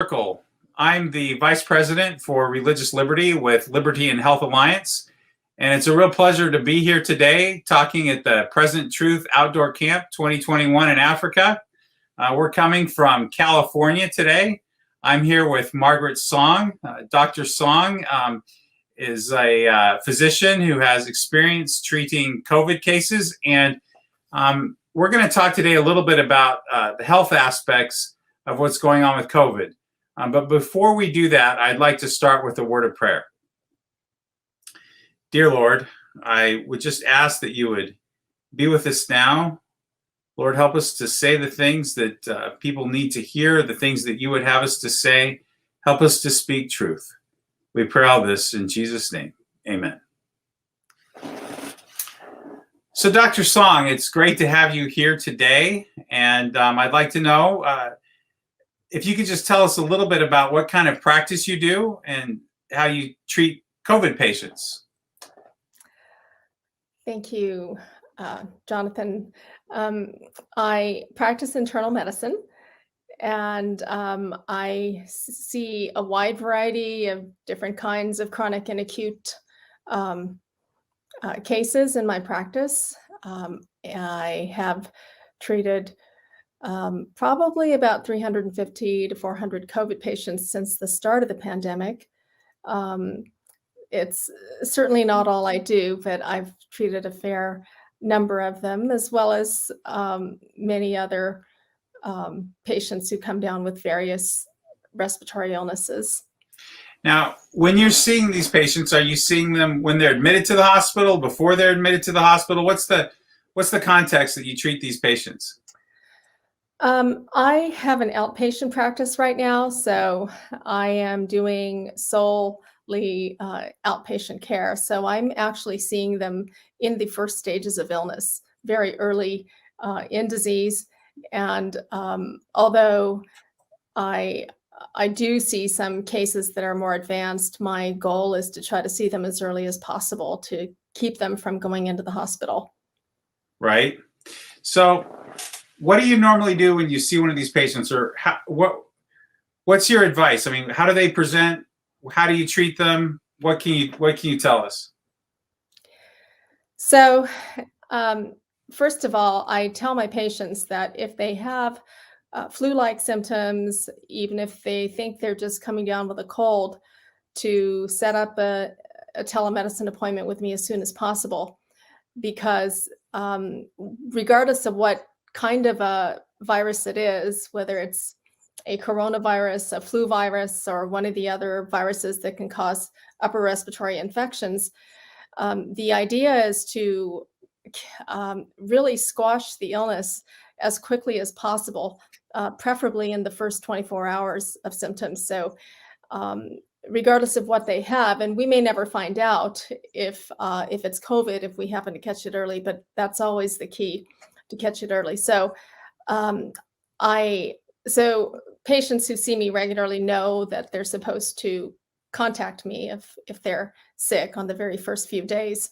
Zirkle. I'm the Vice President for Religious Liberty with Liberty and Health Alliance, and it's a real pleasure to be here today talking at the Present Truth Outdoor Camp 2021 in Africa. We're coming from California today. I'm here with Margaret Song. Dr. Song is a physician who has experience treating COVID cases, and we're going to talk today a little bit about the health aspects of what's going on with COVID. But before we do that, I'd like to start with a word of prayer. Dear Lord, I would just ask that you would be with us now. Lord, help us to say the things that people need to hear, the things that you would have us to say. Help us to speak truth. We pray all this in Jesus' name. Amen. So, Dr. Song, it's great to have you here today. And I'd like to know if you could just tell us a little bit about what kind of practice you do and how you treat COVID patients. Thank you, Jonathan. I practice internal medicine, and I see a wide variety of different kinds of chronic and acute cases in my practice. I have treated probably about 350 to 400 COVID patients since the start of the pandemic. It's certainly not all I do, but I've treated a fair number of them, as well as many other patients who come down with various respiratory illnesses. Now, when you're seeing these patients, are you seeing them when they're admitted to the hospital, before they're admitted to the hospital? What's the context that you treat these patients? I have an outpatient practice right now, so I am doing solely outpatient care. So I'm actually seeing them in the first stages of illness, very early in disease. And although I do see some cases that are more advanced, my goal is to try to see them as early as possible to keep them from going into the hospital. Right. So what do you normally do when you see one of these patients, or what's your advice? I mean, how do they present? How do you treat them? What can you tell us? So, first of all, I tell my patients that if they have flu-like symptoms, even if they think they're just coming down with a cold, to set up a telemedicine appointment with me as soon as possible, because regardless of what kind of a virus it is, whether it's a coronavirus, a flu virus, or one of the other viruses that can cause upper respiratory infections, the idea is to really squash the illness as quickly as possible, preferably in the first 24 hours of symptoms. So regardless of what they have, and we may never find out if it's COVID, if we happen to catch it early, but that's always the key, to catch it early. So so patients who see me regularly know that they're supposed to contact me if they're sick on the very first few days.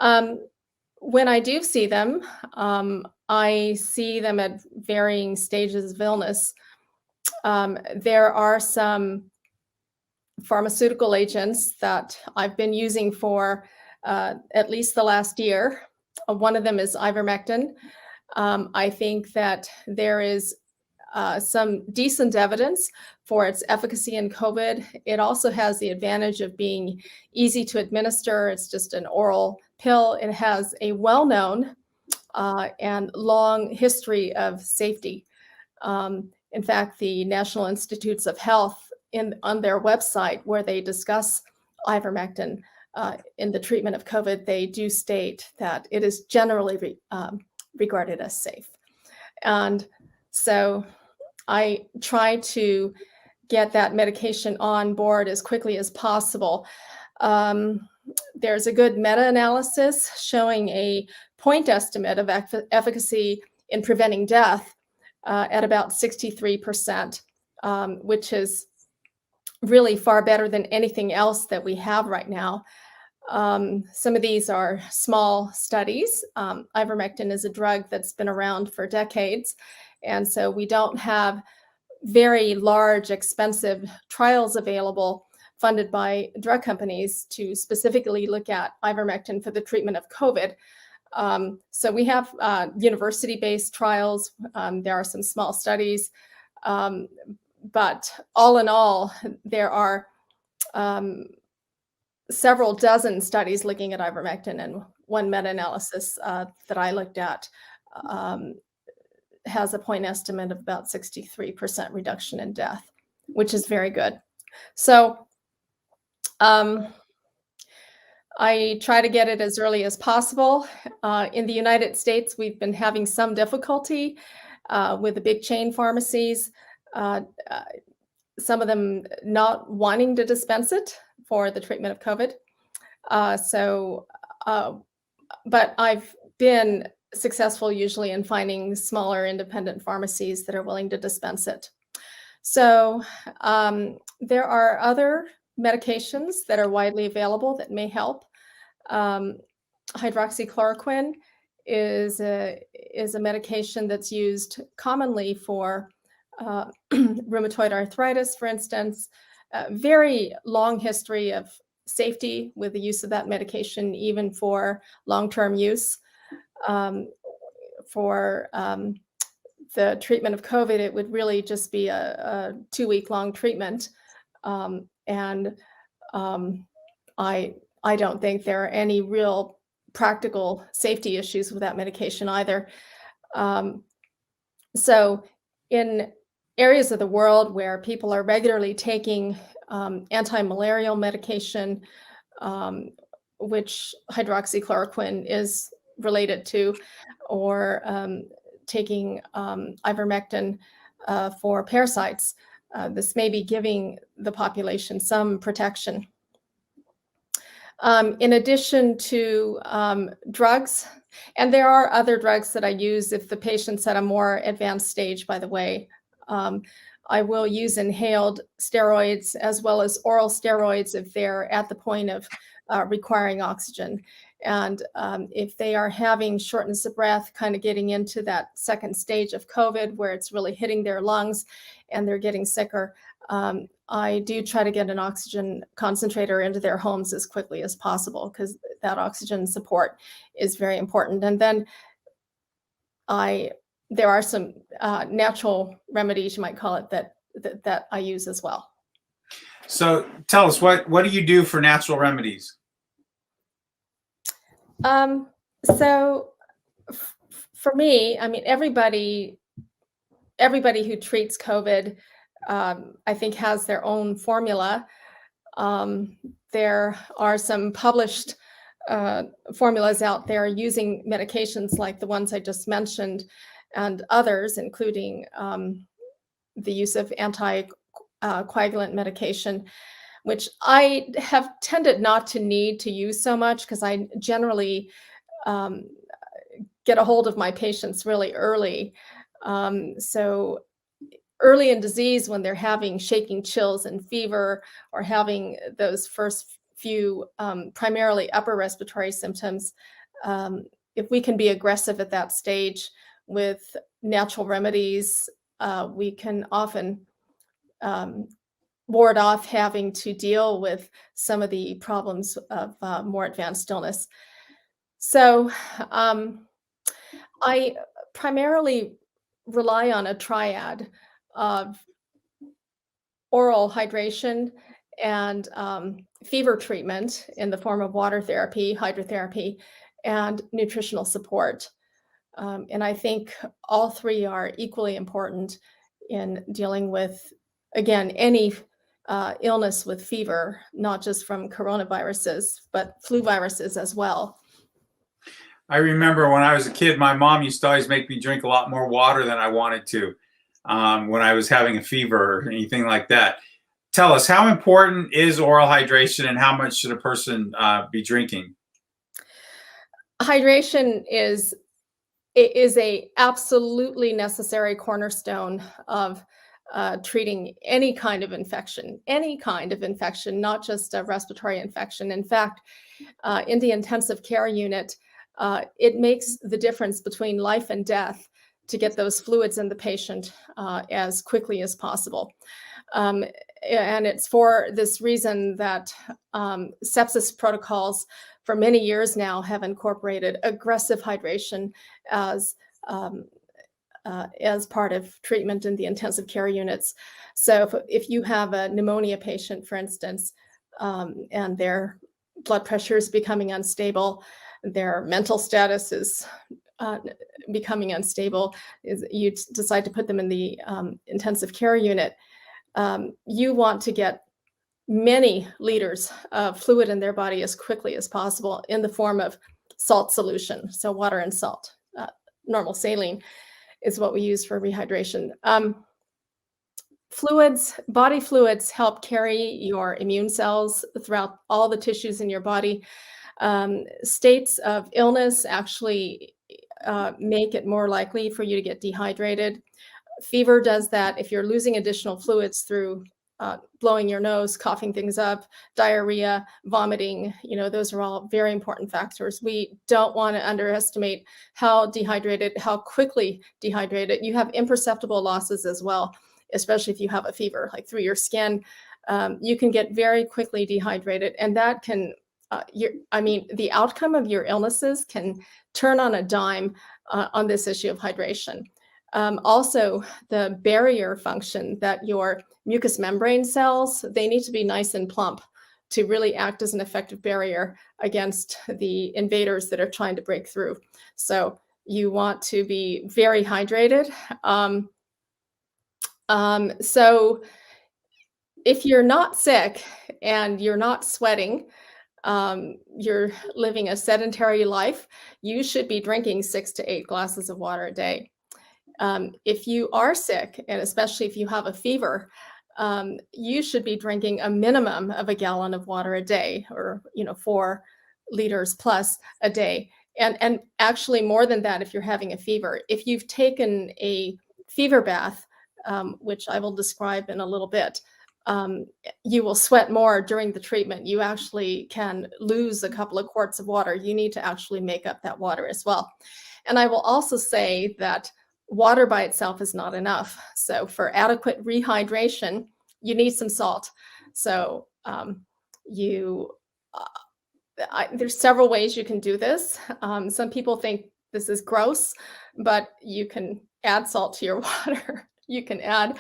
When I do see them, I see them at varying stages of illness. There are some pharmaceutical agents that I've been using for at least the last year. One of them is ivermectin. I think that there is some decent evidence for its efficacy in COVID. It also has the advantage of being easy to administer. It's just an oral pill. It has a well-known and long history of safety. In fact, the National Institutes of Health on their website, where they discuss ivermectin in the treatment of COVID, they do state that it is generally regarded as safe. And so I try to get that medication on board as quickly as possible. There's a good meta-analysis showing a point estimate of efficacy in preventing death at about 63%, which is really far better than anything else that we have right now. Some of these are small studies. Ivermectin is a drug that's been around for decades, and so we don't have very large, expensive trials available funded by drug companies to specifically look at ivermectin for the treatment of COVID. So we have university-based trials. There are some small studies, but all in all, there are several dozen studies looking at ivermectin, and one meta-analysis that I looked at has a point estimate of about 63% reduction in death, which is very good. So I try to get it as early as possible. In the United States, we've been having some difficulty with the big chain pharmacies, some of them not wanting to dispense it for the treatment of COVID. But I've been successful usually in finding smaller independent pharmacies that are willing to dispense it. So there are other medications that are widely available that may help. Hydroxychloroquine is a medication that's used commonly for rheumatoid arthritis, for instance. Very long history of safety with the use of that medication, even for long-term use. For the treatment of COVID, it would really just be a 2-week-long treatment. I don't think there are any real practical safety issues with that medication either. So in areas of the world where people are regularly taking anti-malarial medication, which hydroxychloroquine is related to, or taking ivermectin for parasites, this may be giving the population some protection. In addition to drugs, and there are other drugs that I use if the patient's at a more advanced stage, by the way. I will use inhaled steroids as well as oral steroids if they're at the point of requiring oxygen. And if they are having shortness of breath, kind of getting into that second stage of COVID where it's really hitting their lungs and they're getting sicker, I do try to get an oxygen concentrator into their homes as quickly as possible, because that oxygen support is very important. And then there are some natural remedies, you might call it, that I use as well. So tell us, what do you do for natural remedies? So for me, I mean, everybody who treats COVID, I think, has their own formula. There are some published formulas out there using medications like the ones I just mentioned, and others, including the use of anticoagulant medication, which I have tended not to need to use so much, because I generally get a hold of my patients really early. So early in disease, when they're having shaking, chills, and fever, or having those first few primarily upper respiratory symptoms, if we can be aggressive at that stage with natural remedies, we can often ward off having to deal with some of the problems of more advanced illness. So I primarily rely on a triad of oral hydration and fever treatment in the form of water therapy, hydrotherapy, and nutritional support. And I think all three are equally important in dealing with, again, any illness with fever, not just from coronaviruses, but flu viruses as well. I remember when I was a kid, my mom used to always make me drink a lot more water than I wanted to when I was having a fever or anything like that. Tell us, how important is oral hydration, and how much should a person be drinking? Hydration is a absolutely necessary cornerstone of treating any kind of infection, not just a respiratory infection. In fact, in the intensive care unit, it makes the difference between life and death to get those fluids in the patient as quickly as possible. And it's for this reason that sepsis protocols for many years now have incorporated aggressive hydration as part of treatment in the intensive care units. So if you have a pneumonia patient, for instance, and their blood pressure is becoming unstable, their mental status is becoming unstable, you decide to put them in the intensive care unit, you want to get many liters of fluid in their body as quickly as possible in the form of salt solution. So water and salt, normal saline is what we use for rehydration. Body fluids help carry your immune cells throughout all the tissues in your body. States of illness actually make it more likely for you to get dehydrated. Fever does that. If you're losing additional fluids through blowing your nose, coughing things up, diarrhea, vomiting, those are all very important factors. We don't want to underestimate how quickly dehydrated. You have imperceptible losses as well, especially if you have a fever, like through your skin. You can get very quickly dehydrated, and that can, the outcome of your illnesses can turn on a dime on this issue of hydration. Also, the barrier function, that your mucous membrane cells, they need to be nice and plump to really act as an effective barrier against the invaders that are trying to break through. So you want to be very hydrated. So if you're not sick and you're not sweating, you're living a sedentary life, you should be drinking 6 to 8 glasses of water a day. If you are sick, and especially if you have a fever, you should be drinking a minimum of 1 gallon of water a day, or 4 liters plus a day. And actually more than that if you're having a fever. If you've taken a fever bath, which I will describe in a little bit, you will sweat more during the treatment. You actually can lose a couple of quarts of water. You need to actually make up that water as well. And I will also say that water by itself is not enough. So for adequate rehydration, you need some salt. So there's several ways you can do this. Some people think this is gross, but you can add salt to your water. You can add,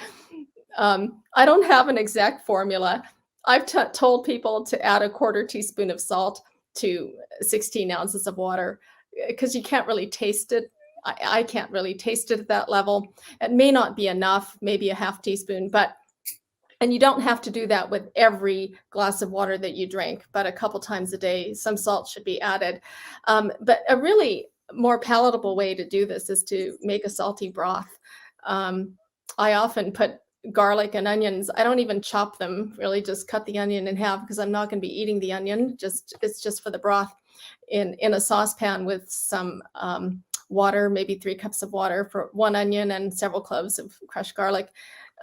I don't have an exact formula. I've told people to add 1/4 teaspoon of salt to 16 ounces of water, because you can't really taste it. I can't really taste it at that level. It may not be enough, maybe a 1/2 teaspoon, and you don't have to do that with every glass of water that you drink, but a couple times a day, some salt should be added. But a really more palatable way to do this is to make a salty broth. I often put garlic and onions. I don't even chop them, really just cut the onion in half, because I'm not going to be eating the onion. It's just for the broth, in a saucepan with some water, maybe 3 cups of water for 1 onion and several cloves of crushed garlic,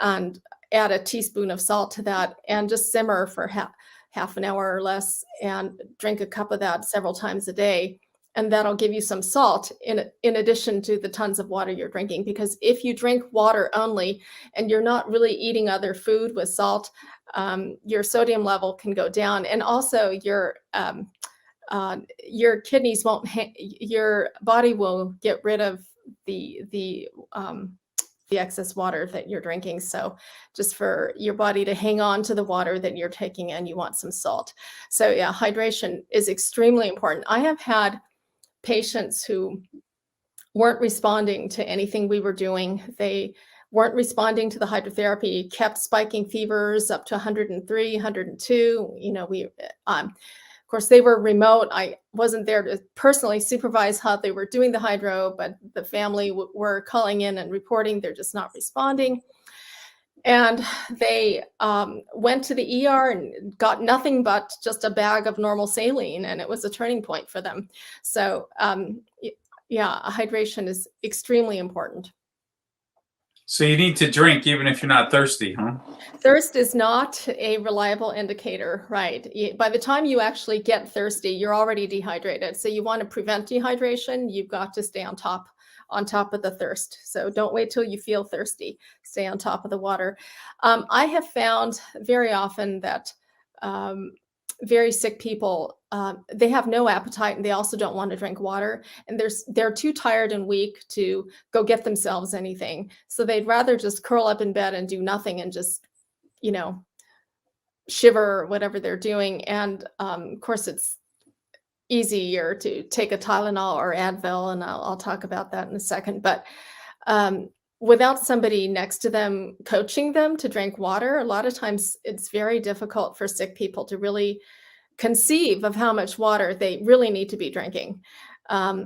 and add a teaspoon of salt to that, and just simmer for half an hour or less, and drink a cup of that several times a day. And that'll give you some salt in addition to the tons of water you're drinking. Because if you drink water only and you're not really eating other food with salt, your sodium level can go down, and also your kidneys won't, your body will get rid of the excess water that you're drinking. So just for your body to hang on to the water that you're taking in, you want some salt. So yeah, hydration is extremely important. I have had patients who weren't responding to anything we were doing. They weren't responding to the hydrotherapy, kept spiking fevers up to 103, 102. Of course, they were remote. I wasn't there to personally supervise how they were doing the hydro, but the family were calling in and reporting they're just not responding. And they went to the ER and got nothing but just a bag of normal saline, and it was a turning point for them. So yeah, hydration is extremely important. So you need to drink even if you're not thirsty, huh? Thirst is not a reliable indicator, right? By the time you actually get thirsty, you're already dehydrated. So you want to prevent dehydration, you've got to stay on top on top of the thirst. So don't wait till you feel thirsty. Stay on top of the water. I have found very often that um, very sick people, they have no appetite and they also don't want to drink water. And they're too tired and weak to go get themselves anything. So they'd rather just curl up in bed and do nothing and just, you know, shiver or whatever they're doing. And of course, it's easier to take a Tylenol or Advil, and I'll talk about that in a second. But um, without somebody next to them coaching them to drink water, a lot of times it's very difficult for sick people to really conceive of how much water they really need to be drinking. I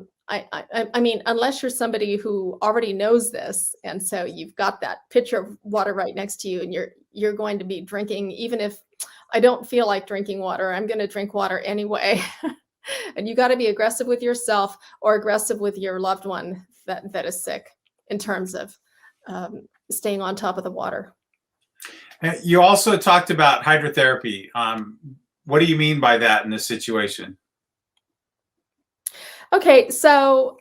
mean, unless you're somebody who already knows this, and so you've got that pitcher of water right next to you, and you're going to be drinking, even if I don't feel like drinking water, I'm going to drink water anyway. And you got to be aggressive with yourself or aggressive with your loved one that is sick in terms of staying on top of the water. You also talked about hydrotherapy. What do you mean by that in this situation? Okay, so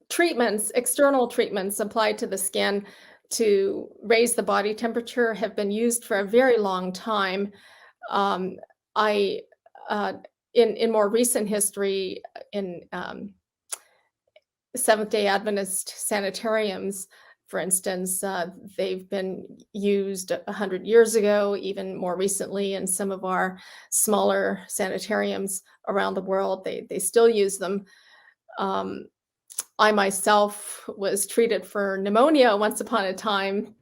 treatments, external treatments applied to the skin to raise the body temperature have been used for a very long time. I in more recent history, in Seventh-day Adventist sanitariums, for instance, they've been used 100 years ago, even more recently in some of our smaller sanitariums around the world. They still use them. I myself was treated for pneumonia once upon a time,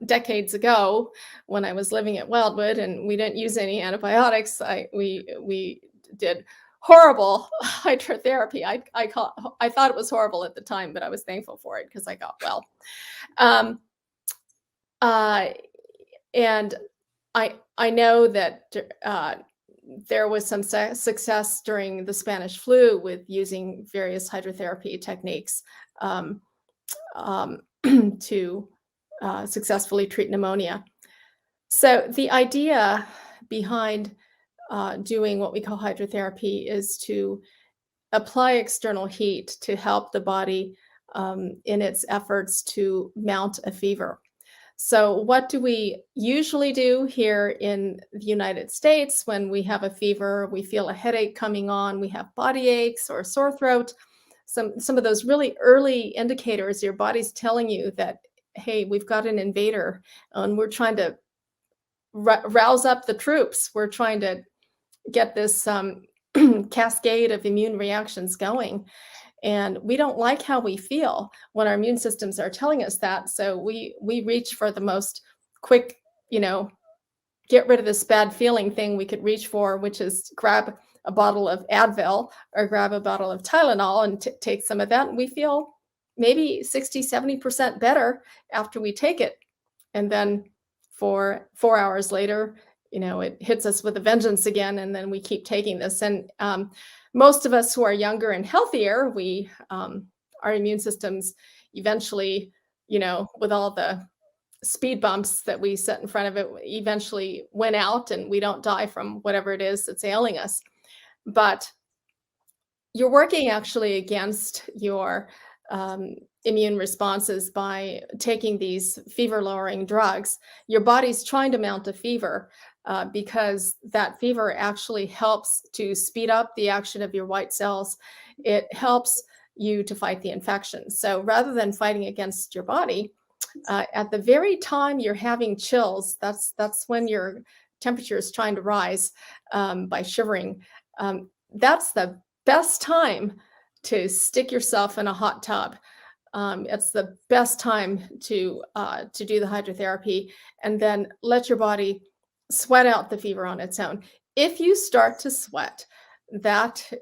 decades ago, when I was living at Wildwood, and we didn't use any antibiotics. We did horrible hydrotherapy. I thought it was horrible at the time, but I was thankful for it because I got well. Um, and I know that there was some success during the Spanish flu with using various hydrotherapy techniques to successfully treat pneumonia. So the idea behind doing what we call hydrotherapy is to apply external heat to help the body in its efforts to mount a fever. So what do we usually do here in the United States when we have a fever, we feel a headache coming on, we have body aches or sore throat, some of those really early indicators your body's telling you that, hey, we've got an invader and we're trying to rouse up the troops. We're trying to get this cascade of immune reactions going. And we don't like how we feel when our immune systems are telling us that. So we reach for the most quick, get rid of this bad feeling thing we could reach for, which is grab a bottle of Advil or grab a bottle of Tylenol and take some of that. And we feel maybe 60, 70% better after we take it. And then for 4 hours later, it hits us with a vengeance again, and then we keep taking this. And most of us who are younger and healthier, our immune systems eventually, with all the speed bumps that we set in front of it, eventually went out, and we don't die from whatever it is that's ailing us. But you're working actually against your immune responses by taking these fever-lowering drugs. Your body's trying to mount a fever because that fever actually helps to speed up the action of your white cells. It helps you to fight the infection. So rather than fighting against your body, at the very time you're having chills, that's when your temperature is trying to rise by shivering. That's the best time to stick yourself in a hot tub. It's the best time to do the hydrotherapy, and then let your body sweat out the fever on its own. If you start to sweat, that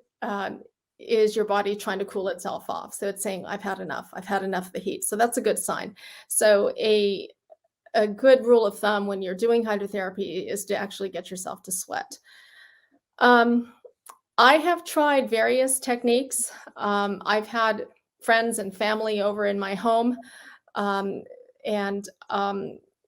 is your body trying to cool itself off. So it's saying, I've had enough of the heat. So that's a good sign. So a good rule of thumb when you're doing hydrotherapy is to actually get yourself to sweat. I have tried various techniques. I've had friends and family over in my home, and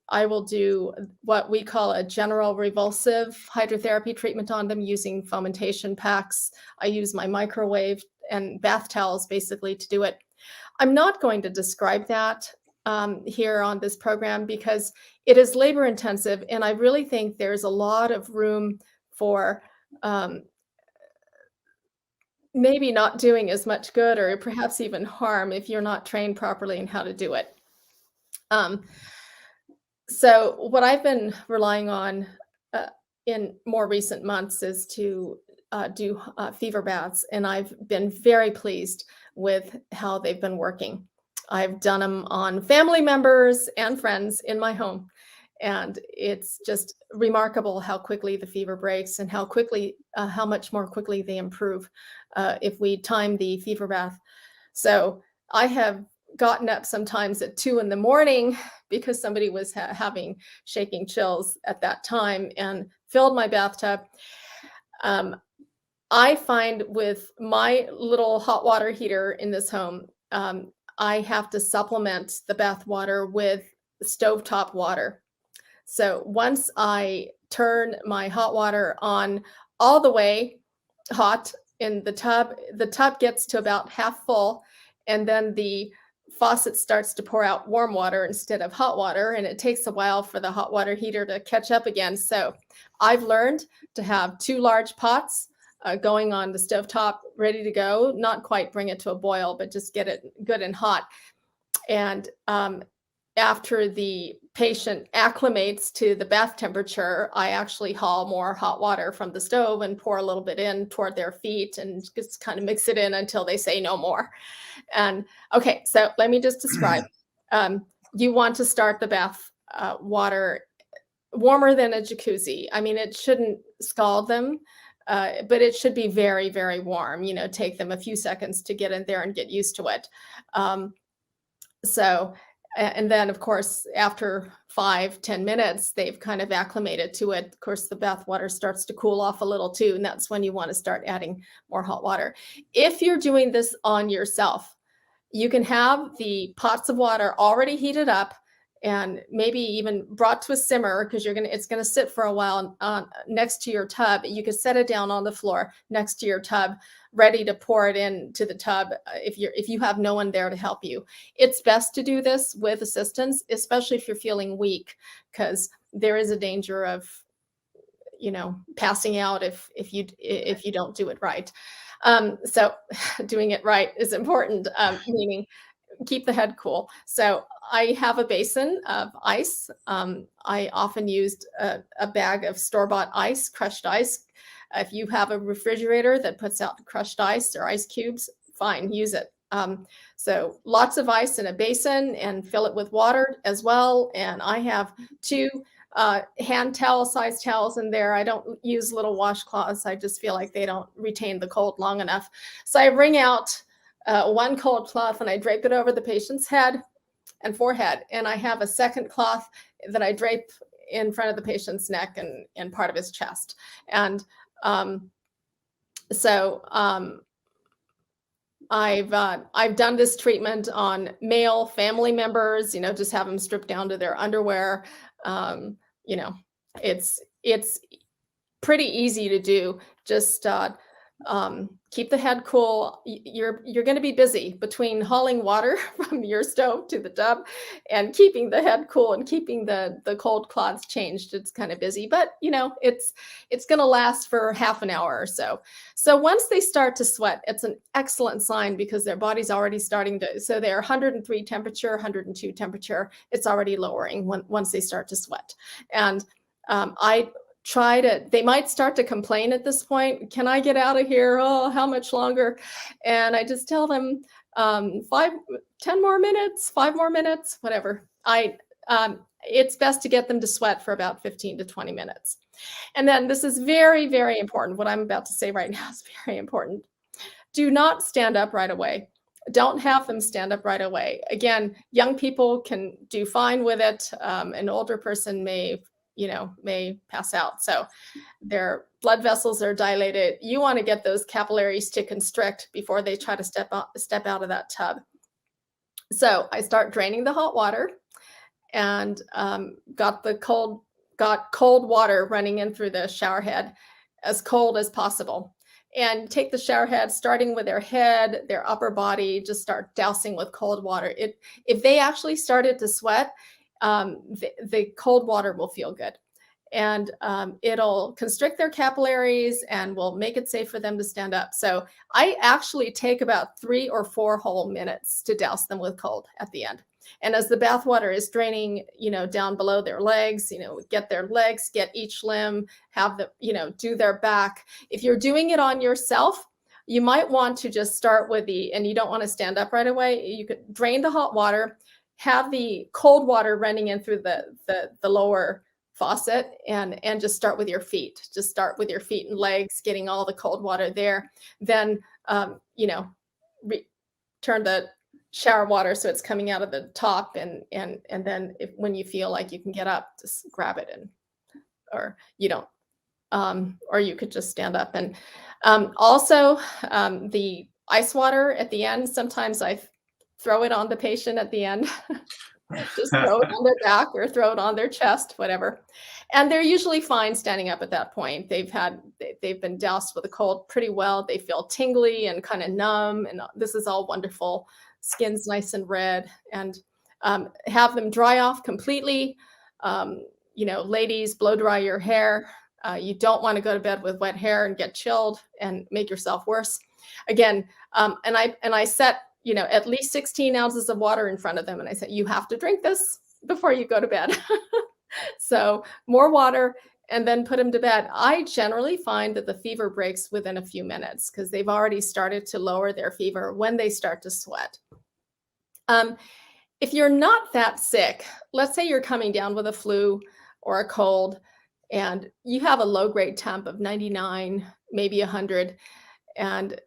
I will do what we call a general revulsive hydrotherapy treatment on them using fomentation packs. I use my microwave and bath towels basically to do it. I'm not going to describe that here on this program because it is labor intensive, and I really think there's a lot of room for maybe not doing as much good or perhaps even harm if you're not trained properly in how to do it. So what I've been relying on in more recent months is to do fever baths, and I've been very pleased with how they've been working. I've done them on family members and friends in my home, and it's just remarkable how quickly the fever breaks and how much more quickly they improve if we time the fever bath. So I have gotten up sometimes at 2 in the morning because somebody was having shaking chills at that time and filled my bathtub. I find with my little hot water heater in this home, I have to supplement the bath water with stovetop water. So once I turn my hot water on all the way hot in the tub gets to about half full, and then the faucet starts to pour out warm water instead of hot water, and it takes a while for the hot water heater to catch up again. So I've learned to have 2 large pots going on the stovetop, ready to go, not quite bring it to a boil, but just get it good and hot. And after the patient acclimates to the bath temperature, I actually haul more hot water from the stove and pour a little bit in toward their feet and just kind of mix it in until they say no more. And okay, so let me just describe. You want to start the bath water warmer than a jacuzzi. I mean, it shouldn't scald them, but it should be very, very warm. You know, take them a few seconds to get in there and get used to it. And then, of course, after 5-10 minutes, they've kind of acclimated to it. Of course, the bath water starts to cool off a little too, and that's when you want to start adding more hot water. If you're doing this on yourself, you can have the pots of water already heated up and maybe even brought to a simmer because it's going to sit for a while next to your tub. You could set it down on the floor next to your tub, ready to pour it into the tub if you have no one there to help you. It's best to do this with assistance, especially if you're feeling weak, because there is a danger of, you know, passing out if you don't do it right. So doing it right is important, meaning keep the head cool. So I have a basin of ice. I often used a bag of store-bought ice, crushed ice. If you have a refrigerator that puts out crushed ice or ice cubes, fine, use it. So lots of ice in a basin and fill it with water as well. And I have 2 hand towel size towels in there. I don't use little washcloths. I just feel like they don't retain the cold long enough. So I wring out 1 cold cloth and I drape it over the patient's head and forehead. And I have a second cloth that I drape in front of the patient's neck and part of his chest. And I've done this treatment on male family members, you know, just have them stripped down to their underwear. You know, it's pretty easy to do. Just keep the head cool. You're going to be busy between hauling water from your stove to the tub and keeping the head cool and keeping the cold cloths changed. It's kind of busy, but you know, it's going to last for half an hour or so. So once they start to sweat, it's an excellent sign because their body's already starting to, so they're 103 temperature, 102 temperature. It's already lowering once they start to sweat. And they might start to complain at this point. Can I get out of here? Oh, how much longer? And I just tell them 10 more minutes, 5 more minutes, whatever. It's best to get them to sweat for about 15 to 20 minutes. And then this is very, very important. What I'm about to say right now is very important. Do not stand up right away. Don't have them stand up right away. Again, young people can do fine with it. An older person may pass out. So their blood vessels are dilated. You want to get those capillaries to constrict before they try to step out of that tub. So I start draining the hot water and got cold water running in through the shower head, as cold as possible. And take the shower head, starting with their head, their upper body, just start dousing with cold water. If they actually started to sweat, the cold water will feel good. And it'll constrict their capillaries and will make it safe for them to stand up. So I actually take about 3 or 4 whole minutes to douse them with cold at the end. And as the bath water is draining, down below their legs, get their legs, get each limb, have the, do their back. If you're doing it on yourself, you might want to just start with and you don't want to stand up right away. You could drain the hot water, have the cold water running in through the lower faucet, and just start with your feet. Just start with your feet and legs, getting all the cold water there. Then, turn the shower water so it's coming out of the top, and then when you feel like you can get up, just grab it, or you could just stand up. And also the ice water at the end, sometimes I throw it on the patient at the end. Just throw it on their back or throw it on their chest, whatever. And they're usually fine standing up at that point. They've been doused with the cold pretty well. They feel tingly and kind of numb, and this is all wonderful. Skin's nice and red, and have them dry off completely. Ladies, blow dry your hair. You don't want to go to bed with wet hair and get chilled and make yourself worse. Again, and I set at least 16 ounces of water in front of them. And I said, you have to drink this before you go to bed. So more water, and then put them to bed. I generally find that the fever breaks within a few minutes because they've already started to lower their fever when they start to sweat. If you're not that sick, let's say you're coming down with a flu or a cold, and you have a low-grade temp of 99, maybe 100, and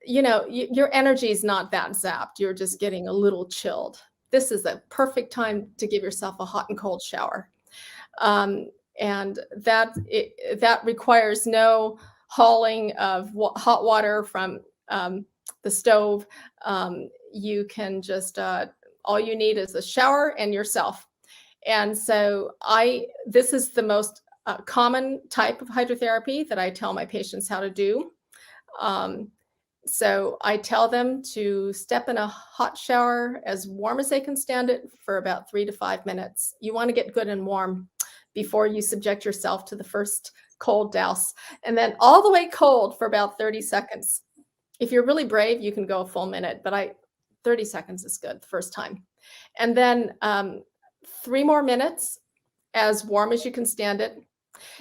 your energy is not that zapped. You're just getting a little chilled. This is a perfect time to give yourself a hot and cold shower. And that requires no hauling of hot water from the stove. You can just, all you need is a shower and yourself. And so this is the most common type of hydrotherapy that I tell my patients how to do. So I tell them to step in a hot shower as warm as they can stand it for about 3 to 5 minutes. You want to get good and warm before you subject yourself to the first cold douse, and then all the way cold for about 30 seconds. If you're really brave, you can go a full minute, but 30 seconds is good the first time. And then 3 more minutes as warm as you can stand it.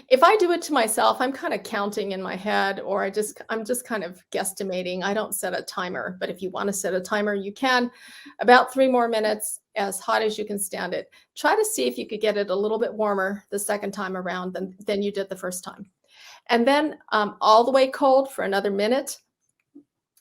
If I do it to myself, I'm kind of counting in my head, or I'm just kind of guesstimating. I don't set a timer, but if you want to set a timer, you can. About 3 more minutes, as hot as you can stand it. Try to see if you could get it a little bit warmer the second time around than you did the first time. And then all the way cold for another minute.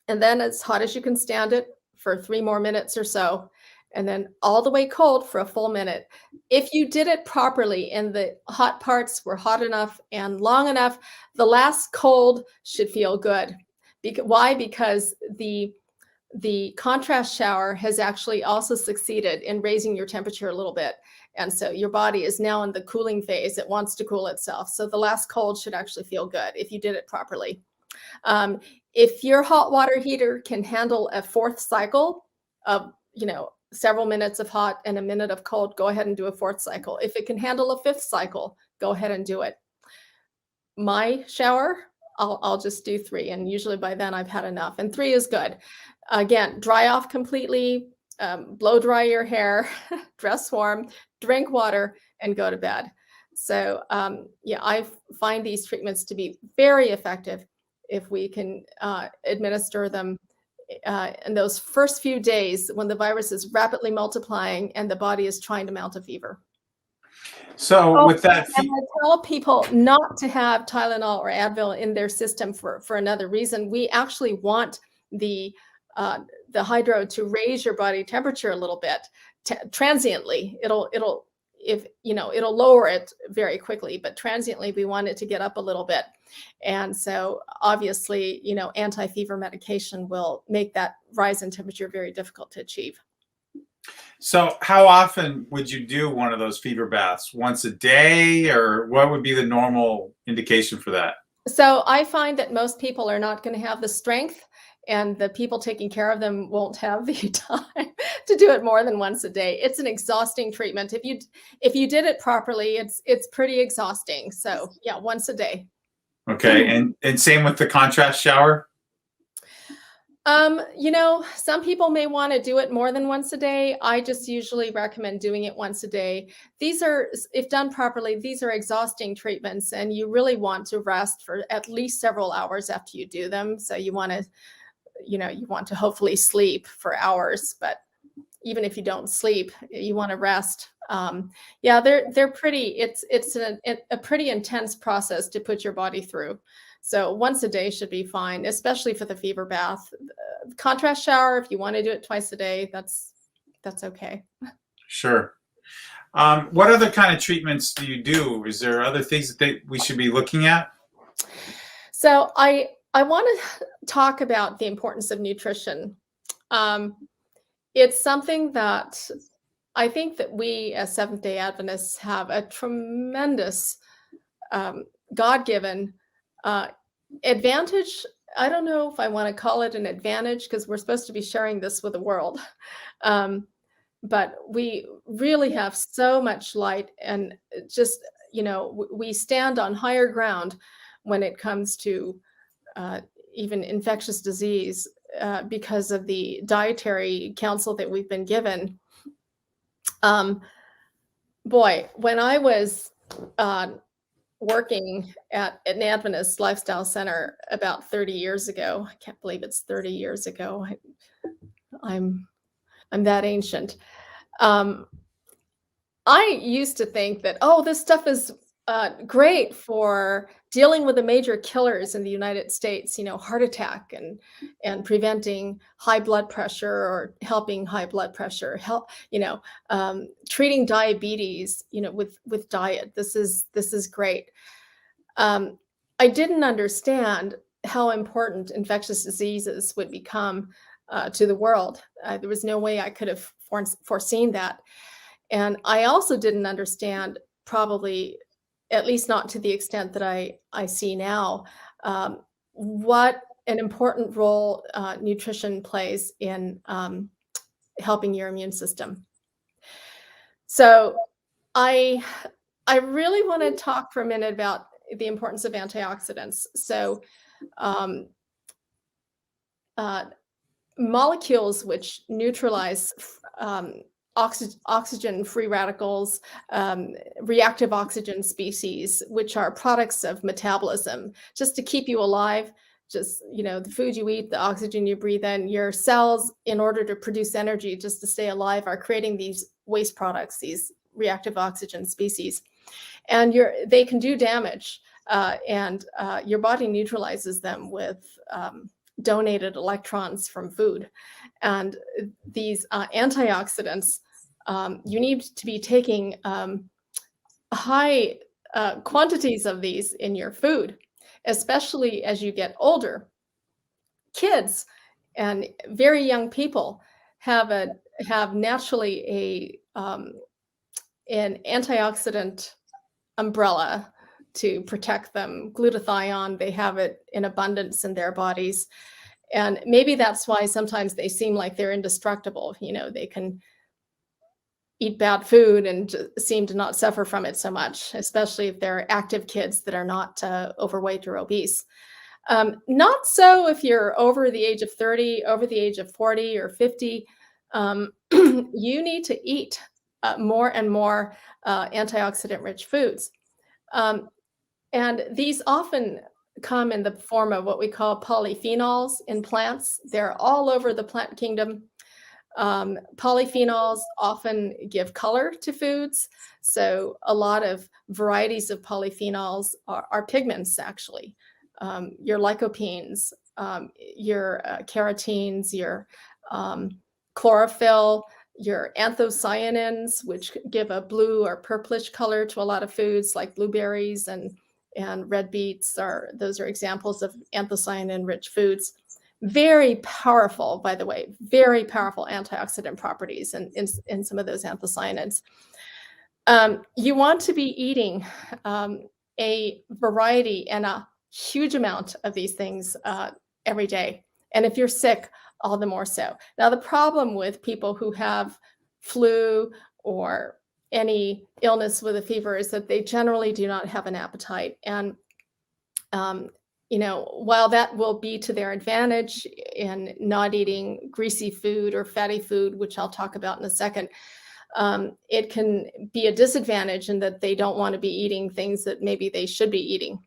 And then as hot as you can stand it for 3 more minutes or so. And then all the way cold for a full minute. If you did it properly and the hot parts were hot enough and long enough, the last cold should feel good. Why? Because the contrast shower has actually also succeeded in raising your temperature a little bit. And so your body is now in the cooling phase. It wants to cool itself. So the last cold should actually feel good if you did it properly. If your hot water heater can handle a 4th cycle of, several minutes of hot and a minute of cold, go ahead and do a 4th cycle. If it can handle a 5th cycle, go ahead and do it. My shower, I'll just do 3. And usually by then I've had enough. And 3 is good. Again, dry off completely, blow dry your hair, dress warm, drink water, and go to bed. So I find these treatments to be very effective if we can administer them in those first few days when the virus is rapidly multiplying and the body is trying to mount a fever. So with that, and I tell people not to have Tylenol or Advil in their system for another reason. We actually want the hydro to raise your body temperature a little bit transiently. It'll lower it very quickly, but transiently we want it to get up a little bit. And so obviously, anti-fever medication will make that rise in temperature very difficult to achieve. So how often would you do one of those fever baths? Once a day, or what would be the normal indication for that? So I find that most people are not going to have the strength, and the people taking care of them won't have the time to do it more than once a day. It's an exhausting treatment. If you did it properly, it's pretty exhausting. So yeah, once a day. Okay, and same with the contrast shower. Some people may want to do it more than once a day. I just usually recommend doing it once a day. If done properly, these are exhausting treatments, and you really want to rest for at least several hours after you do them. So you want to hopefully sleep for hours, but even if you don't sleep, you want to rest. Yeah, they're pretty. It's a pretty intense process to put your body through. So once a day should be fine, especially for the fever bath. Contrast shower, if you want to do it twice a day, that's okay. Sure. What other kind of treatments do you do? Is there other things that we should be looking at? So I want to talk about the importance of nutrition. Um, it's something that I think that we as Seventh-day Adventists have a tremendous God-given advantage. I don't know if I want to call it an advantage because we're supposed to be sharing this with the world. But we really have so much light, and just, we stand on higher ground when it comes to uh, even infectious disease because of the dietary counsel that we've been given. Um, Boy, when I was uh, working at an Adventist lifestyle center about 30 years ago. I can't believe it's 30 years ago. I'm I'm that ancient. Um, I used to think that, oh, this stuff is great for dealing with the major killers in the United States, heart attack and preventing high blood pressure or helping high blood pressure, treating diabetes, with diet. This is great. Um, I didn't understand how important infectious diseases would become to the world. There was no way I could have foreseen that. And I also didn't understand, probably, at least not to the extent that I see now, what an important role nutrition plays in helping your immune system. So I I really want to talk for a minute about the importance of antioxidants. So um, uh, molecules which neutralize oxygen free radicals, reactive oxygen species, which are products of metabolism, just to keep you alive. Just, the food you eat, the oxygen you breathe in, your cells, in order to produce energy just to stay alive, are creating these waste products, these reactive oxygen species. And they can do damage, and your body neutralizes them with donated electrons from food. And these antioxidants, you need to be taking high quantities of these in your food, especially as you get older. Kids and very young people have naturally an antioxidant umbrella to protect them. Glutathione, they have it in abundance in their bodies. And maybe that's why sometimes they seem like they're indestructible. They can eat bad food and seem to not suffer from it so much, especially if they're active kids that are not overweight or obese. Not so if you're over the age of 30, over the age of 40 or 50. You need to eat more and more antioxidant-rich foods. Um, and these often come in the form of what we call polyphenols in plants. They're all over the plant kingdom. Polyphenols often give color to foods. So a lot of varieties of polyphenols are pigments, actually. Your lycopenes, your carotenes, your chlorophyll, your anthocyanins, which give a blue or purplish color to a lot of foods, like blueberries and red beets. Those are examples of anthocyanin-rich foods. Very powerful, by the way, very powerful antioxidant properties in some of those anthocyanins. You want to be eating a variety and a huge amount of these things every day. And if you're sick, all the more so. Now, the problem with people who have flu or any illness with a fever is that they generally do not have an appetite. And um, while that will be to their advantage in not eating greasy food or fatty food, which I'll talk about in a second, it can be a disadvantage in that they don't want to be eating things that maybe they should be eating.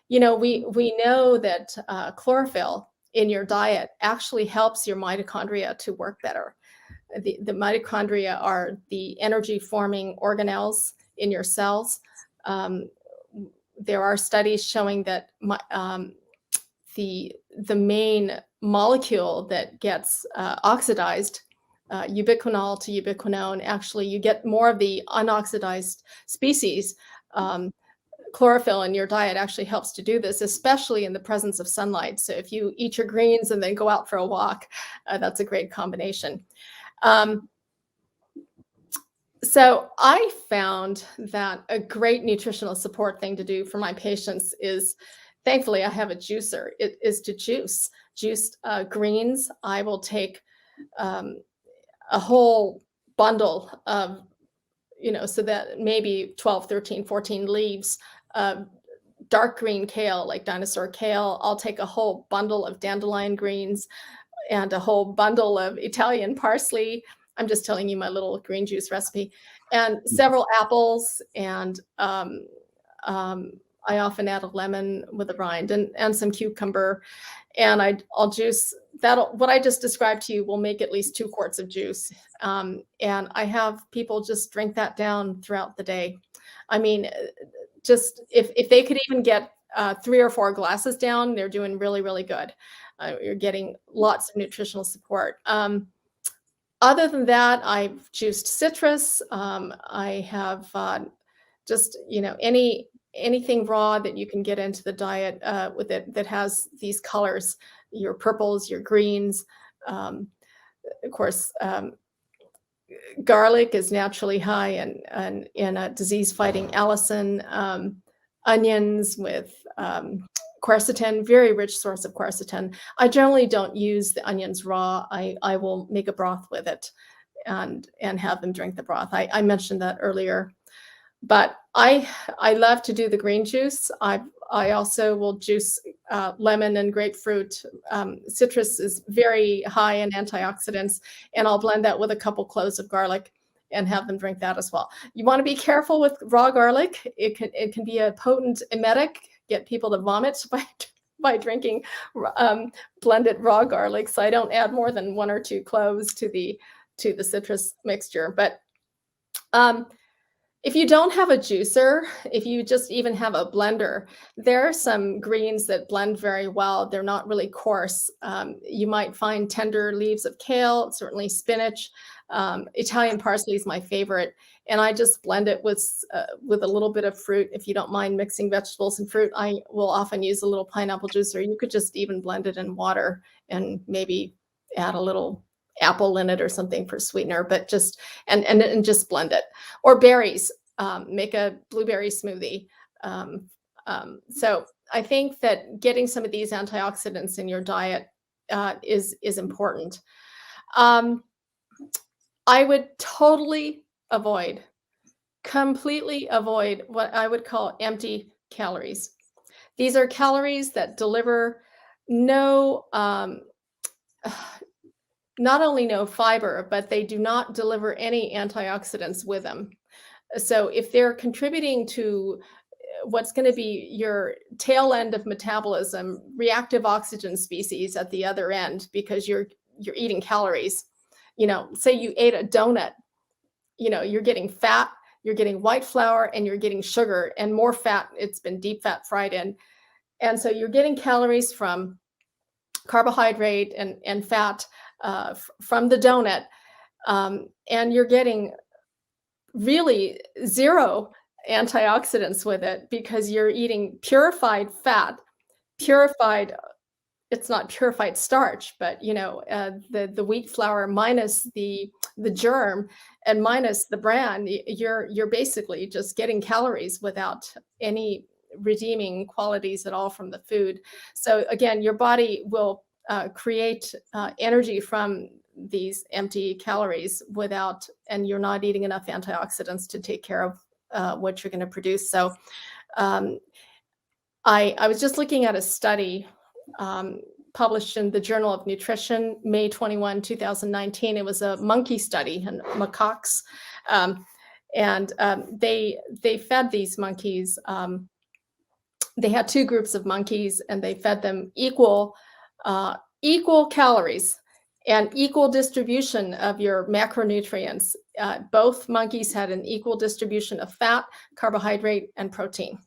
We know that chlorophyll in your diet actually helps your mitochondria to work better. The mitochondria are the energy forming organelles in your cells. Um, there are studies showing that the main molecule that gets oxidized, ubiquinol to ubiquinone, actually you get more of the unoxidized species. Chlorophyll in your diet actually helps to do this, especially in the presence of sunlight. So if you eat your greens and then go out for a walk, that's a great combination. So I found that a great nutritional support thing to do for my patients is, thankfully, I have a juicer. It is to juice juiced greens. I will take a whole bundle of, so that maybe 12, 13, 14 leaves of dark green kale, like dinosaur kale. I'll take a whole bundle of dandelion greens and a whole bundle of Italian parsley. I'm just telling you my little green juice recipe, and several apples. And I often add a lemon with a rind and some cucumber. And I'll juice that. What I just described to you will make at least 2 quarts of juice. And I have people just drink that down throughout the day. I mean, just if they could even get 3 or 4 glasses down, they're doing really, really good. You're getting lots of nutritional support. Other than that, I've juiced citrus. I have just, anything raw that you can get into the diet with it that has these colors, your purples, your greens. Of course, garlic is naturally high in a disease-fighting allicin. Onions with quercetin, very rich source of quercetin. I generally don't use the onions raw. I will make a broth with it and have them drink the broth. I mentioned that earlier. But I love to do the green juice. I also will juice lemon and grapefruit. Citrus is very high in antioxidants, and I'll blend that with a couple cloves of garlic and have them drink that as well. You want to be careful with raw garlic. It can be a potent emetic, get people to vomit by drinking blended raw garlic. So I don't add more than 1 or 2 cloves to the citrus mixture. But if you don't have a juicer, if you just even have a blender, there are some greens that blend very well. They're not really coarse. You might find tender leaves of kale, certainly spinach. Italian parsley is my favorite. And I just blend it with a little bit of fruit. If you don't mind mixing vegetables and fruit, I will often use a little pineapple juice, or you could just even blend it in water and maybe add a little apple in it or something for sweetener, but just and just blend it. Or berries, make a blueberry smoothie. So I think that getting some of these antioxidants in your diet is important. I would completely avoid what I would call empty calories. These are calories that deliver no not only no fiber, but they do not deliver any antioxidants with them. So if they're contributing to what's going to be your tail end of metabolism, reactive oxygen species at the other end, because you're eating calories, say you ate a donut, you're getting fat, you're getting white flour, and you're getting sugar and more fat. It's been deep fat fried in. And so you're getting calories from carbohydrate and fat from the donut, and you're getting really 0 antioxidants with it because you're eating purified fat, purified it's not purified starch, but the wheat flour minus the germ and minus the bran, you're basically just getting calories without any redeeming qualities at all from the food. So again, your body will create energy from these empty calories and you're not eating enough antioxidants to take care of what you're going to produce. So um, I was just looking at a study published in the Journal of Nutrition, May 21, 2019. It was a monkey study in macaques. They fed these monkeys. They had two groups of monkeys, and they fed them equal calories and equal distribution of your macronutrients. Both monkeys had an equal distribution of fat, carbohydrate, and protein,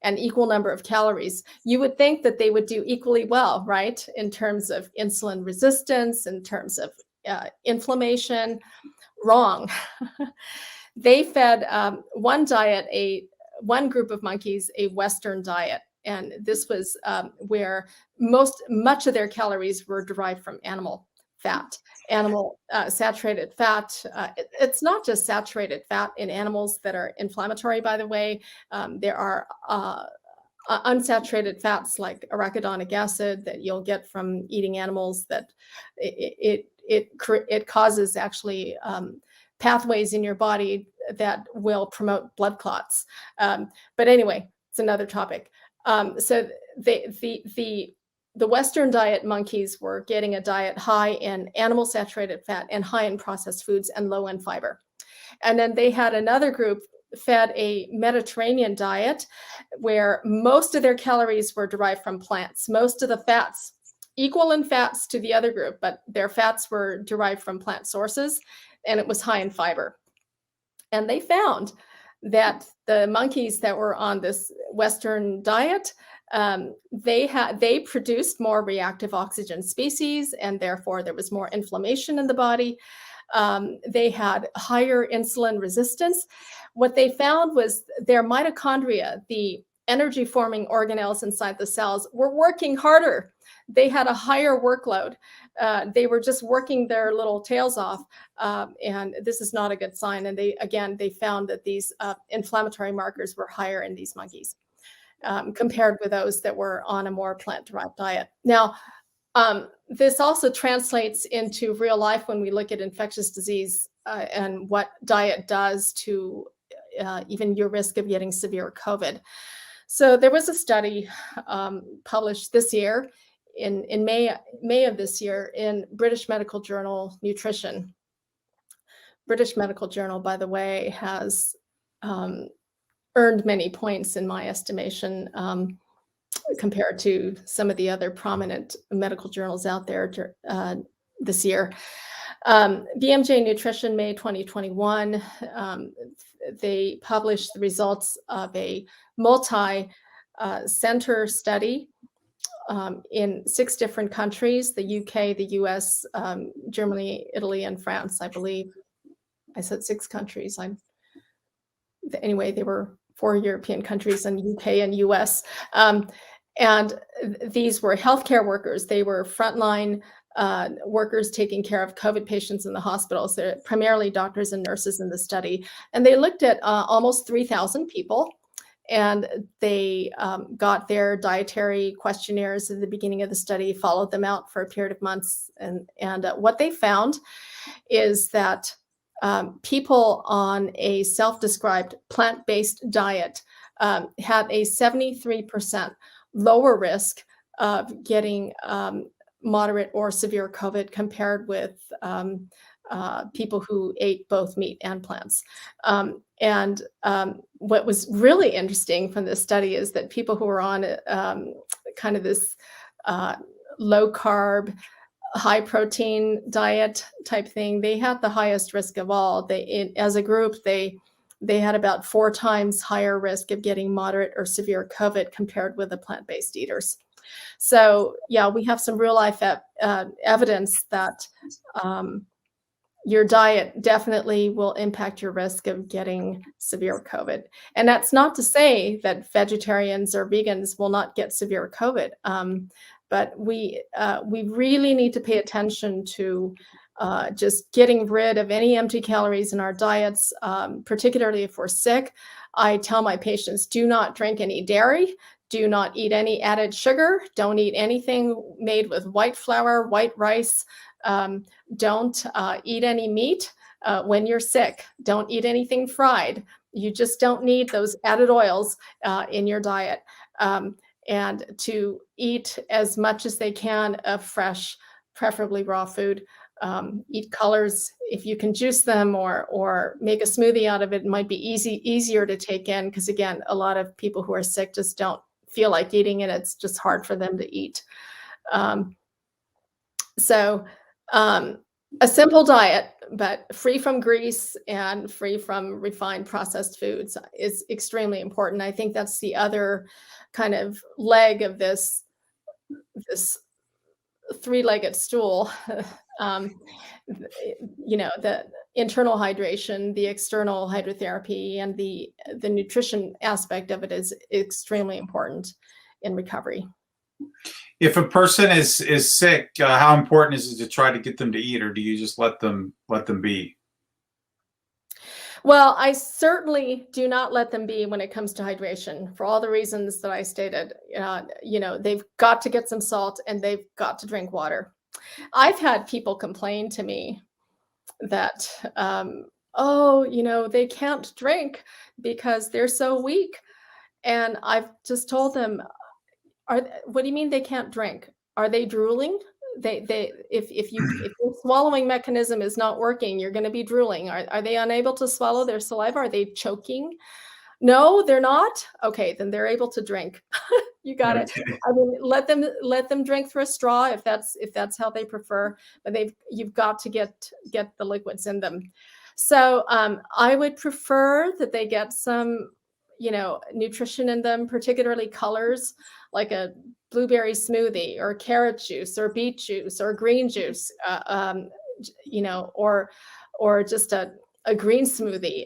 an equal number of calories. You would think that they would do equally well, right? In terms of insulin resistance, in terms of inflammation. Wrong. They fed one group of monkeys a Western diet. And this was where much of their calories were derived from animal fat, animal saturated fat. It's not just saturated fat in animals that are inflammatory, by the way. There are unsaturated fats like arachidonic acid that you'll get from eating animals that it causes actually pathways in your body that will promote blood clots. But anyway, it's another topic. So the Western diet monkeys were getting a diet high in animal saturated fat and high in processed foods and low in fiber. And then they had another group fed a Mediterranean diet where most of their calories were derived from plants. Most of the fats, equal in fats to the other group, but their fats were derived from plant sources, and it was high in fiber. And they found that the monkeys that were on this Western diet, they produced more reactive oxygen species, and therefore there was more inflammation in the body. They had higher insulin resistance. What they found was their mitochondria, the energy forming organelles inside the cells, were working harder. They had a higher workload. They were just working their little tails off. And this is not a good sign. And they found that these inflammatory markers were higher in these monkeys compared with those that were on a more plant-derived diet. Now, this also translates into real life when we look at infectious disease and what diet does to even your risk of getting severe COVID. So there was a study published this year in May of this year in British Medical Journal Nutrition. British Medical Journal, by the way, has earned many points in my estimation compared to some of the other prominent medical journals out there this year. BMJ Nutrition, May 2021, they published the results of a multi-center study in 6 different countries, the UK, the US, Germany, Italy, and France, I believe. I said 6 countries. Anyway, they were 4 European countries and UK and US. And these were healthcare workers. They were frontline workers taking care of COVID patients in the hospitals. They're primarily doctors and nurses in the study. And they looked at almost 3,000 people. And they got their dietary questionnaires at the beginning of the study, followed them out for a period of months. And what they found is that people on a self-described plant-based diet had a 73% lower risk of getting moderate or severe COVID compared with people who ate both meat and plants. What was really interesting from this study is that people who were on kind of this low carb, high protein diet type thing, they had the highest risk of all. As a group, they had about 4 times higher risk of getting moderate or severe COVID compared with the plant-based eaters. So yeah, we have some real life evidence that your diet definitely will impact your risk of getting severe COVID. And that's not to say that vegetarians or vegans will not get severe COVID. but we really need to pay attention to just getting rid of any empty calories in our diets, particularly if we're sick. I tell my patients, do not drink any dairy, do not eat any added sugar, don't eat anything made with white flour, white rice, don't eat any meat when you're sick, don't eat anything fried. You just don't need those added oils in your diet. And to eat as much as they can of fresh, preferably raw food. Eat colors if you can juice them or make a smoothie out of it. It might be easier to take in because, again, a lot of people who are sick just don't feel like eating it. It's just hard for them to eat. So a simple diet, but free from grease and free from refined processed foods is extremely important. I think that's the other kind of leg of this three-legged stool. The internal hydration, the external hydrotherapy, and the nutrition aspect of it is extremely important in recovery. If a person is sick, how important is it to try to get them to eat, or do you just let them be? Well, I certainly do not let them be when it comes to hydration for all the reasons that I stated. They've got to get some salt and they've got to drink water. I've had people complain to me that, they can't drink because they're so weak. And I've just told them, what do you mean they can't drink? Are they drooling? If your swallowing mechanism is not working, you're going to be drooling. Are they unable to swallow their saliva? Are they choking? No, they're not. Okay, then they're able to drink. You got it. Okay. I mean, let them drink through a straw if that's how they prefer. But you've got to get the liquids in them. So I would prefer that they get some, nutrition in them, particularly colors, like a blueberry smoothie or carrot juice or beet juice or green juice, or just a green smoothie,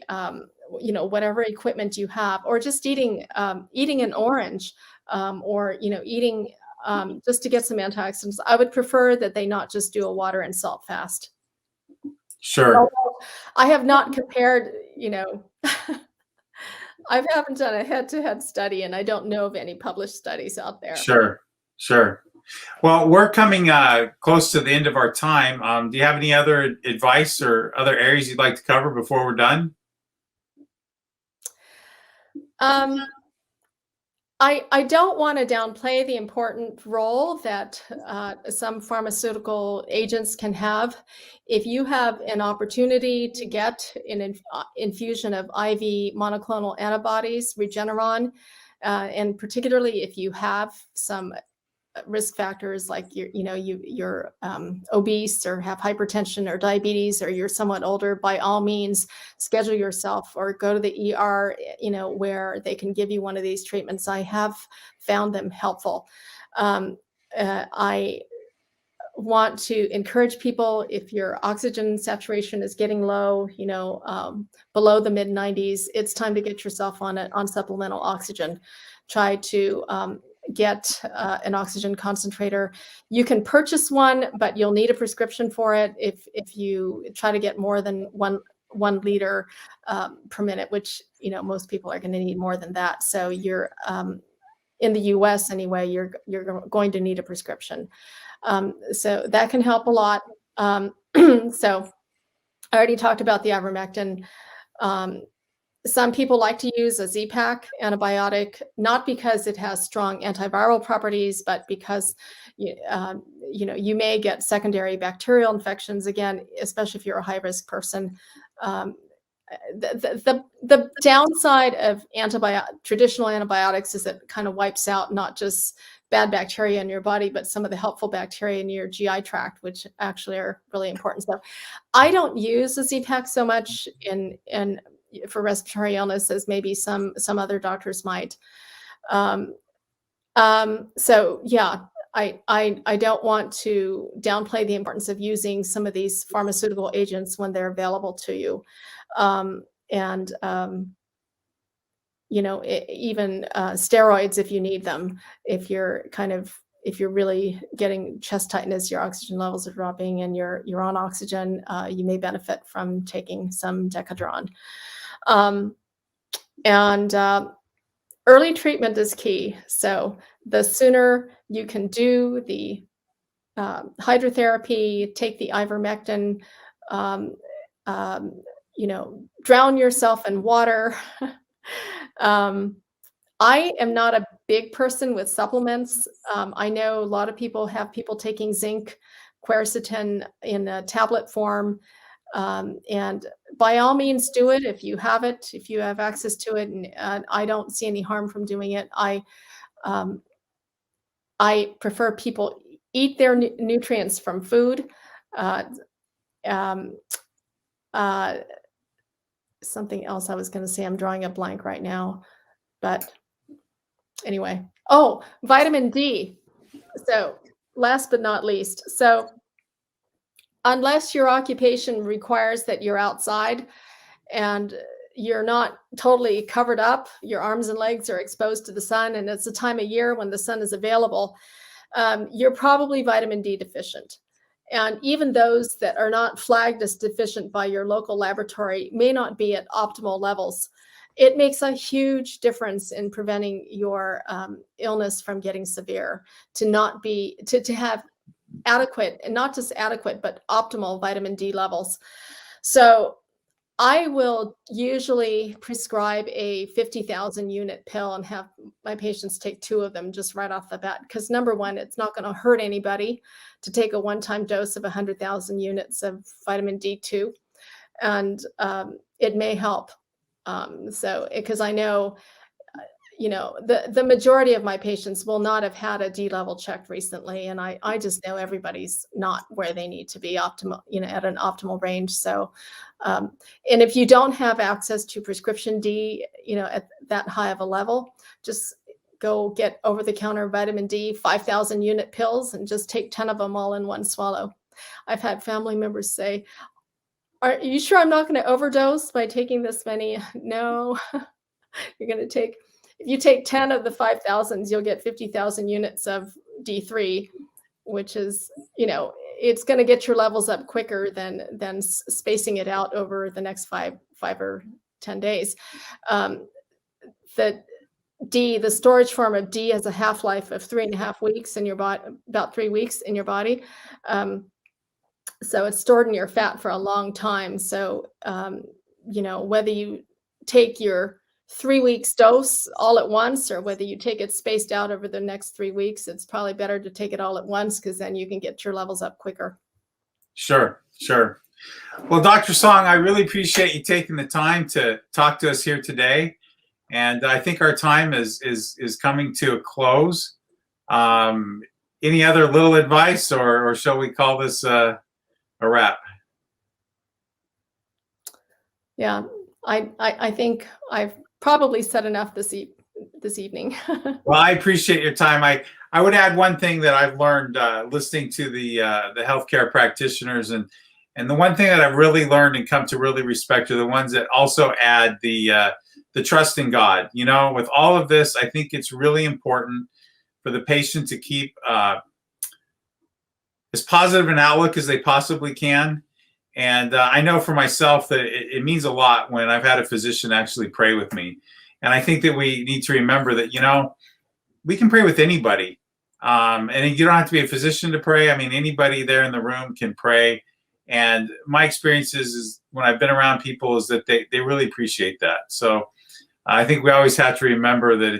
whatever equipment you have, or just eating an orange, or eating just to get some antioxidants. I would prefer that they not just do a water and salt fast. Sure. Although I have not compared, I haven't done a head-to-head study, and I don't know of any published studies out there. Sure. Well, we're coming close to the end of our time. Do you have any other advice or other areas you'd like to cover before we're done? I don't want to downplay the important role that some pharmaceutical agents can have. If you have an opportunity to get an infusion of IV monoclonal antibodies, Regeneron, and particularly if you have some risk factors like you're obese or have hypertension or diabetes, or you're somewhat older, by all means schedule yourself or go to the ER, where they can give you one of these treatments. I have found them helpful. I want to encourage people, if your oxygen saturation is getting low, below the mid 90s, it's time to get yourself on supplemental oxygen. Try to get an oxygen concentrator. You can purchase one, but you'll need a prescription for it if you try to get more than one liter per minute, which most people are going to need more than that. So you're in the U.S. anyway, you're going to need a prescription. So that can help a lot. So I already talked about the ivermectin. Some people like to use a Z-Pak antibiotic, not because it has strong antiviral properties, but because you may get secondary bacterial infections, again, especially if you're a high-risk person. The downside of traditional antibiotics is it kind of wipes out not just bad bacteria in your body, but some of the helpful bacteria in your GI tract, which actually are really important. So I don't use the Z-Pak so much for respiratory illness as maybe some other doctors might. So yeah, I don't want to downplay the importance of using some of these pharmaceutical agents when they're available to you. Even steroids if you need them, if you're kind of if you're really getting chest tightness, your oxygen levels are dropping, and you're on oxygen, you may benefit from taking some Decadron. And early treatment is key. So the sooner you can do the hydrotherapy, take the ivermectin, um, drown yourself in water. I am not a big person with supplements. I know a lot of people have people taking zinc, quercetin in a tablet form. And by all means, do it if you have it, if you have access to it. And I don't see any harm from doing it. I prefer people eat their nutrients from food. Um, Something else I was going to say, I'm drawing a blank right now, but anyway. Oh, vitamin D. So last but not least, so unless your occupation requires that you're outside and you're not totally covered up, your arms and legs are exposed to the sun, and it's a time of year when the sun is available, you're probably vitamin D deficient. And even those that are not flagged as deficient by your local laboratory may not be at optimal levels. It makes a huge difference in preventing your illness from getting severe, to have adequate, and not just adequate, but optimal vitamin D levels. So I will usually prescribe a 50,000 unit pill and have my patients take 2 of them just right off the bat. Because number one, it's not going to hurt anybody to take a one-time dose of 100,000 units of vitamin D2. And it may help. Because I know, the majority of my patients will not have had a D level checked recently. And I just know everybody's not where they need to be optimal, at an optimal range. So, and if you don't have access to prescription D, at that high of a level, just go get over-the-counter vitamin D, 5,000 unit pills, and just take 10 of them all in one swallow. I've had family members say, "Are you sure I'm not going to overdose by taking this many?" No, you're going to take, if you take 10 of the 5,000s, you'll get 50,000 units of D3, which is, it's going to get your levels up quicker than spacing it out over the next five or 10 days. The storage form of D has a half-life of 3.5 weeks in your body, about 3 weeks in your body. So it's stored in your fat for a long time. So, whether you take your 3 weeks dose all at once, or whether you take it spaced out over the next 3 weeks, it's probably better to take it all at once, because then you can get your levels up quicker. Sure. Well, Dr. Song, I really appreciate you taking the time to talk to us here today. And I think our time is coming to a close. Any other little advice, or shall we call this a wrap? Yeah, I think I've probably said enough this evening. Well, I appreciate your time. I would add one thing that I've learned listening to the healthcare practitioners, and the one thing that I've really learned and come to really respect are the ones that also add the trust in God. With all of this, I think it's really important for the patient to keep as positive an outlook as they possibly can. And I know for myself that it means a lot when I've had a physician actually pray with me. And I think that we need to remember that, we can pray with anybody. And you don't have to be a physician to pray. I mean, anybody there in the room can pray. And my experience is when I've been around people is that they really appreciate that. So I think we always have to remember that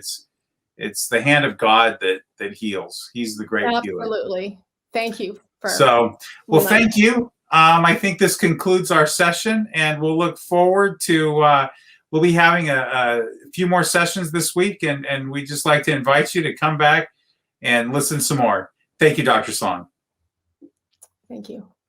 it's the hand of God that heals. He's the great healer. Absolutely. Thank you. Thank you. I think this concludes our session, and we'll look forward to, we'll be having a few more sessions this week, and we'd just like to invite you to come back and listen some more. Thank you, Dr. Song. Thank you.